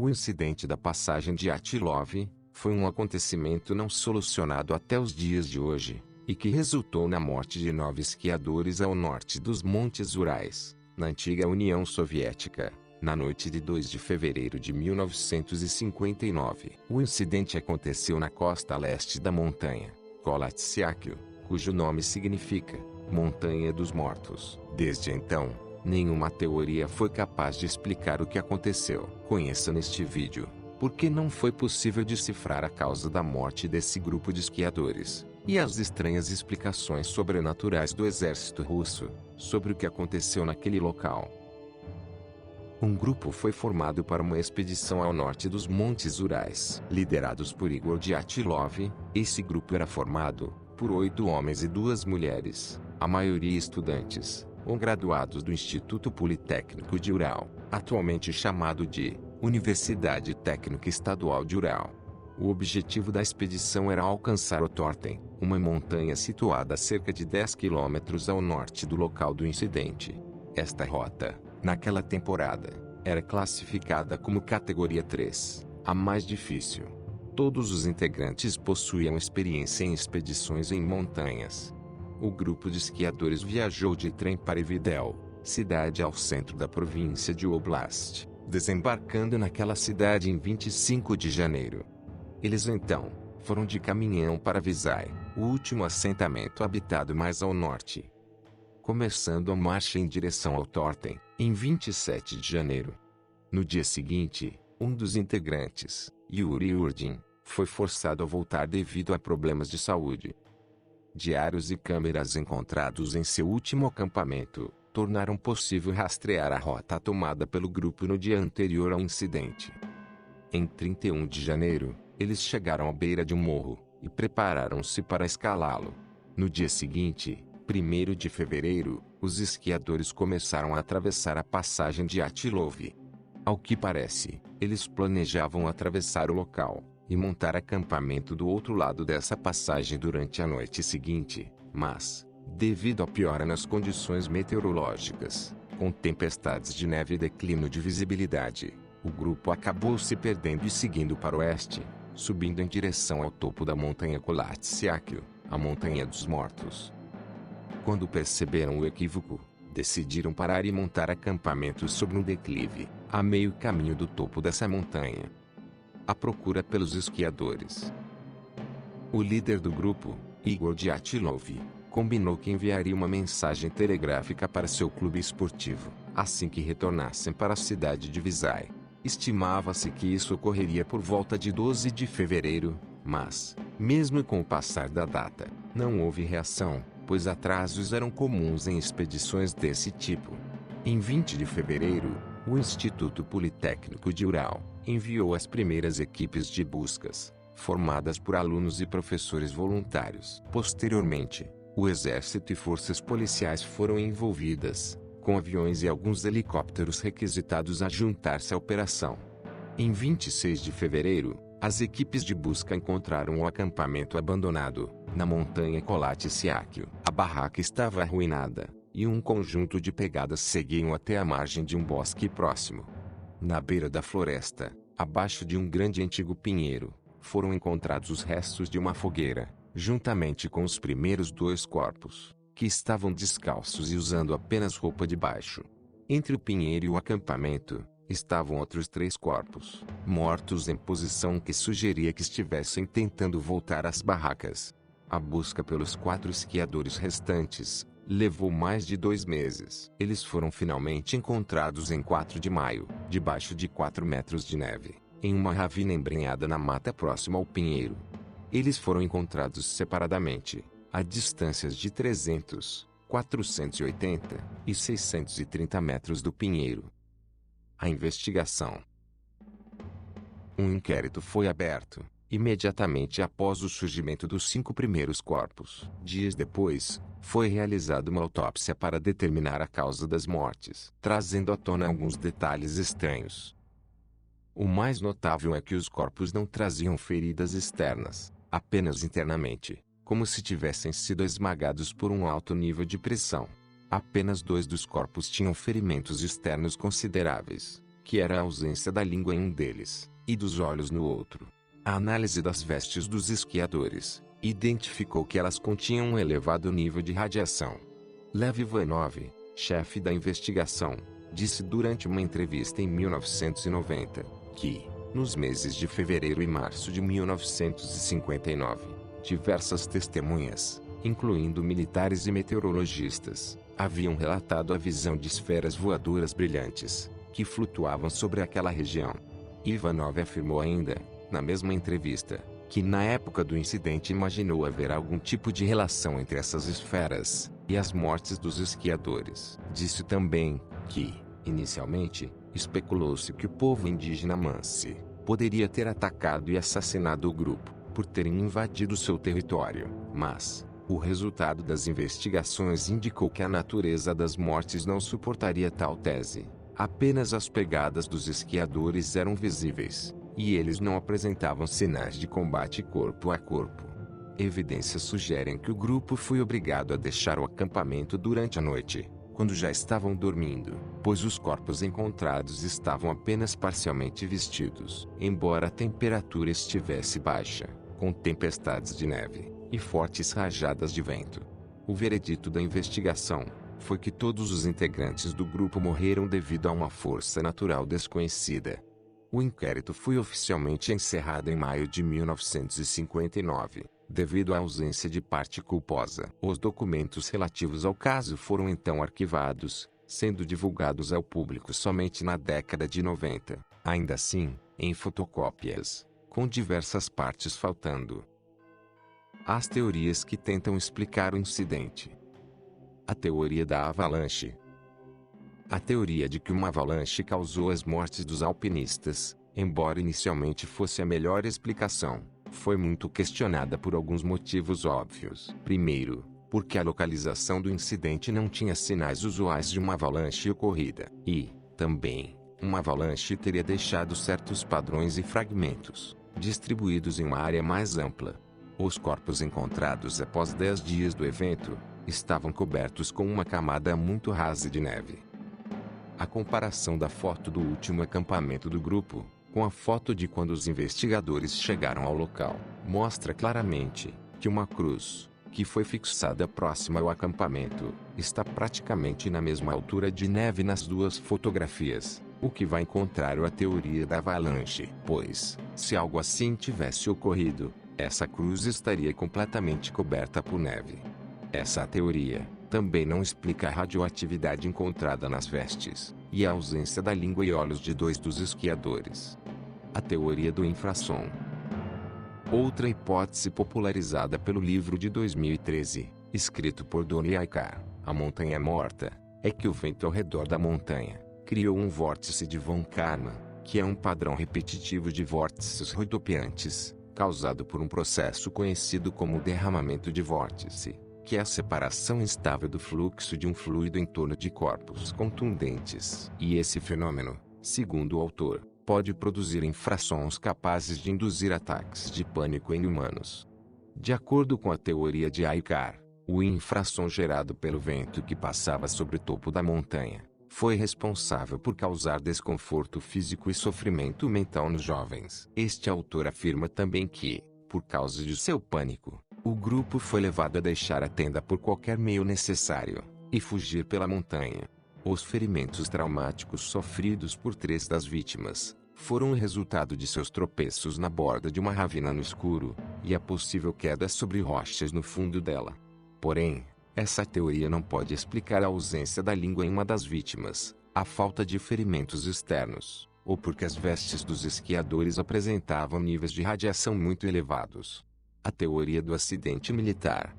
O incidente da passagem de Atilov foi um acontecimento não solucionado até os dias de hoje, e que resultou na morte de 9 esquiadores ao norte dos Montes Urais, na antiga União Soviética, na noite de 2 de fevereiro de 1959. O incidente aconteceu na costa leste da montanha Kolatsiakio, cujo nome significa Montanha dos Mortos. Desde então, nenhuma teoria foi capaz de explicar o que aconteceu. Conheça neste vídeo por que não foi possível decifrar a causa da morte desse grupo de esquiadores, e as estranhas explicações sobrenaturais do exército russo sobre o que aconteceu naquele local. Um grupo foi formado para uma expedição ao norte dos Montes Urais. Liderados por Igor Dyatlov, esse grupo era formado por 8 homens e 2 mulheres, a maioria estudantes ou graduados do Instituto Politécnico de Ural, atualmente chamado de Universidade Técnica Estadual de Ural. O objetivo da expedição era alcançar o Torten, uma montanha situada a cerca de 10 quilômetros ao norte do local do incidente. Esta rota, naquela temporada, era classificada como categoria 3, a mais difícil. Todos os integrantes possuíam experiência em expedições em montanhas. O grupo de esquiadores viajou de trem para Ividel, cidade ao centro da província de Oblast, desembarcando naquela cidade em 25 de janeiro. Eles então foram de caminhão para Visay, o último assentamento habitado mais ao norte, começando a marcha em direção ao Torten, em 27 de janeiro. No dia seguinte, um dos integrantes, Yuri Urdin, foi forçado a voltar devido a problemas de saúde. Diários e câmeras encontrados em seu último acampamento tornaram possível rastrear a rota tomada pelo grupo no dia anterior ao incidente. Em 31 de janeiro, eles chegaram à beira de um morro e prepararam-se para escalá-lo. No dia seguinte, 1º de fevereiro, os esquiadores começaram a atravessar a passagem de Atilov. Ao que parece, eles planejavam atravessar o local e montar acampamento do outro lado dessa passagem durante a noite seguinte, mas, devido à piora nas condições meteorológicas, com tempestades de neve e declínio de visibilidade, o grupo acabou se perdendo e seguindo para o oeste, subindo em direção ao topo da montanha Kolatsiakio, a Montanha dos Mortos. Quando perceberam o equívoco, decidiram parar e montar acampamento sobre um declive, a meio caminho do topo dessa montanha. A procura pelos esquiadores. O líder do grupo, Igor Dyatlov, combinou que enviaria uma mensagem telegráfica para seu clube esportivo, assim que retornassem para a cidade de Visay. Estimava-se que isso ocorreria por volta de 12 de fevereiro, mas, mesmo com o passar da data, não houve reação, pois atrasos eram comuns em expedições desse tipo. Em 20 de fevereiro, o Instituto Politécnico de Ural enviou as primeiras equipes de buscas, formadas por alunos e professores voluntários. Posteriormente, o exército e forças policiais foram envolvidas, com aviões e alguns helicópteros requisitados a juntar-se à operação. Em 26 de fevereiro, as equipes de busca encontraram o acampamento abandonado, na montanha Kolatsiakio. A barraca estava arruinada, e um conjunto de pegadas seguiam até a margem de um bosque próximo. Na beira da floresta, abaixo de um grande e antigo pinheiro, foram encontrados os restos de uma fogueira, juntamente com os primeiros 2 corpos, que estavam descalços e usando apenas roupa de baixo. Entre o pinheiro e o acampamento, estavam outros 3 corpos, mortos em posição que sugeria que estivessem tentando voltar às barracas. A busca pelos 4 esquiadores restantes levou mais de 2 meses. Eles foram finalmente encontrados em 4 de maio, debaixo de 4 metros de neve, em uma ravina embrenhada na mata próxima ao pinheiro. Eles foram encontrados separadamente, a distâncias de 300, 480 e 630 metros do pinheiro. A investigação. Um inquérito foi aberto, imediatamente após o surgimento dos 5 primeiros corpos. Dias depois, foi realizada uma autópsia para determinar a causa das mortes, trazendo à tona alguns detalhes estranhos. O mais notável é que os corpos não traziam feridas externas, apenas internamente, como se tivessem sido esmagados por um alto nível de pressão. Apenas 2 dos corpos tinham ferimentos externos consideráveis, que era a ausência da língua em um deles, e dos olhos no outro. A análise das vestes dos esquiadores identificou que elas continham um elevado nível de radiação. Lev Ivanov, chefe da investigação, disse durante uma entrevista em 1990, que, nos meses de fevereiro e março de 1959, diversas testemunhas, incluindo militares e meteorologistas, haviam relatado a visão de esferas voadoras brilhantes, que flutuavam sobre aquela região. Ivanov afirmou ainda, na mesma entrevista, que na época do incidente imaginou haver algum tipo de relação entre essas esferas e as mortes dos esquiadores. Disse também que, inicialmente, especulou-se que o povo indígena Mansi poderia ter atacado e assassinado o grupo por terem invadido seu território, mas o resultado das investigações indicou que a natureza das mortes não suportaria tal tese. Apenas as pegadas dos esquiadores eram visíveis, e eles não apresentavam sinais de combate corpo a corpo. Evidências sugerem que o grupo foi obrigado a deixar o acampamento durante a noite, quando já estavam dormindo, pois os corpos encontrados estavam apenas parcialmente vestidos. Embora a temperatura estivesse baixa, com tempestades de neve e fortes rajadas de vento, o veredito da investigação foi que todos os integrantes do grupo morreram devido a uma força natural desconhecida. O inquérito foi oficialmente encerrado em maio de 1959, devido à ausência de parte culposa. Os documentos relativos ao caso foram então arquivados, sendo divulgados ao público somente na década de 90, ainda assim, em fotocópias, com diversas partes faltando. As teorias que tentam explicar o incidente. A teoria da avalanche. A teoria de que uma avalanche causou as mortes dos alpinistas, embora inicialmente fosse a melhor explicação, foi muito questionada por alguns motivos óbvios. Primeiro, porque a localização do incidente não tinha sinais usuais de uma avalanche ocorrida, e, também, uma avalanche teria deixado certos padrões e fragmentos, distribuídos em uma área mais ampla. Os corpos encontrados após 10 dias do evento estavam cobertos com uma camada muito rasa de neve. A comparação da foto do último acampamento do grupo com a foto de quando os investigadores chegaram ao local mostra claramente que uma cruz, que foi fixada próxima ao acampamento, está praticamente na mesma altura de neve nas duas fotografias, o que vai contrário à teoria da avalanche, pois, se algo assim tivesse ocorrido, essa cruz estaria completamente coberta por neve. Essa teoria também não explica a radioatividade encontrada nas vestes e a ausência da língua e olhos de 2 dos esquiadores. A teoria do infrassom. Outra hipótese popularizada pelo livro de 2013, escrito por Donnie Aikar, A Montanha Morta, é que o vento ao redor da montanha criou um vórtice de von Karman, que é um padrão repetitivo de vórtices rodopiantes, causado por um processo conhecido como derramamento de vórtice, que é a separação instável do fluxo de um fluido em torno de corpos contundentes. E esse fenômeno, segundo o autor, pode produzir infrassons capazes de induzir ataques de pânico em humanos. De acordo com a teoria de Aikar, o infrassom gerado pelo vento que passava sobre o topo da montanha foi responsável por causar desconforto físico e sofrimento mental nos jovens. Este autor afirma também que, por causa de seu pânico, o grupo foi levado a deixar a tenda por qualquer meio necessário e fugir pela montanha. Os ferimentos traumáticos sofridos por 3 das vítimas foram o resultado de seus tropeços na borda de uma ravina no escuro e a possível queda sobre rochas no fundo dela. Porém, essa teoria não pode explicar a ausência da língua em uma das vítimas, a falta de ferimentos externos, ou porque as vestes dos esquiadores apresentavam níveis de radiação muito elevados. A teoria do acidente militar.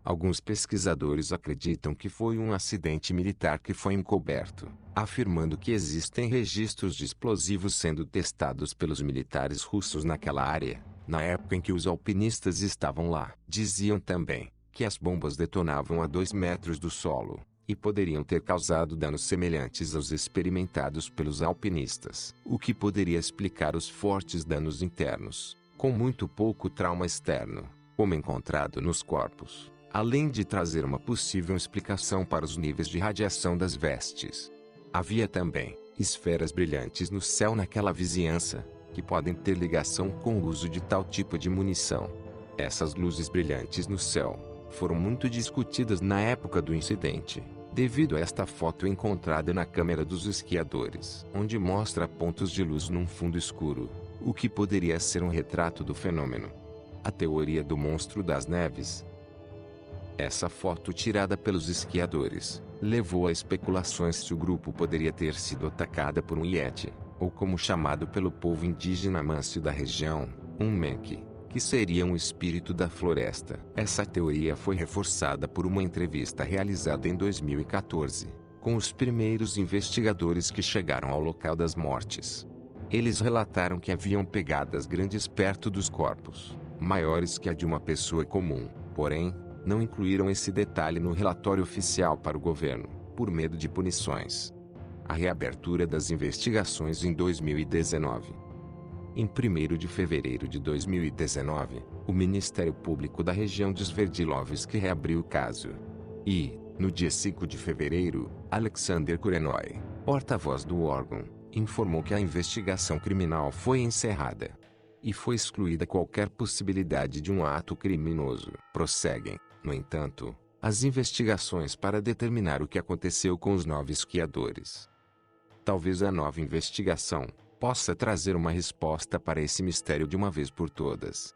Alguns pesquisadores acreditam que foi um acidente militar que foi encoberto, afirmando que existem registros de explosivos sendo testados pelos militares russos naquela área, na época em que os alpinistas estavam lá. Diziam também que as bombas detonavam a 2 metros do solo, e poderiam ter causado danos semelhantes aos experimentados pelos alpinistas, o que poderia explicar os fortes danos internos, com muito pouco trauma externo, como encontrado nos corpos, além de trazer uma possível explicação para os níveis de radiação das vestes. Havia também, esferas brilhantes no céu naquela vizinhança, que podem ter ligação com o uso de tal tipo de munição. Essas luzes brilhantes no céu foram muito discutidas na época do incidente, devido a esta foto encontrada na câmera dos esquiadores, onde mostra pontos de luz num fundo escuro, o que poderia ser um retrato do fenômeno. A teoria do monstro das neves. Essa foto tirada pelos esquiadores levou a especulações se o grupo poderia ter sido atacada por um Yeti, ou como chamado pelo povo indígena Mansi da região, um Menki, que seria um espírito da floresta. Essa teoria foi reforçada por uma entrevista realizada em 2014, com os primeiros investigadores que chegaram ao local das mortes. Eles relataram que haviam pegadas grandes perto dos corpos, maiores que a de uma pessoa comum, porém, não incluíram esse detalhe no relatório oficial para o governo, por medo de punições. A reabertura das investigações em 2019. Em 1º de fevereiro de 2019, o Ministério Público da região de Sverdlovsk reabriu o caso. E, no dia 5 de fevereiro, Alexander Kurenoi, porta-voz do órgão, informou que a investigação criminal foi encerrada e foi excluída qualquer possibilidade de um ato criminoso. Prosseguem, no entanto, as investigações para determinar o que aconteceu com os 9 esquiadores. Talvez a nova investigação possa trazer uma resposta para esse mistério de uma vez por todas.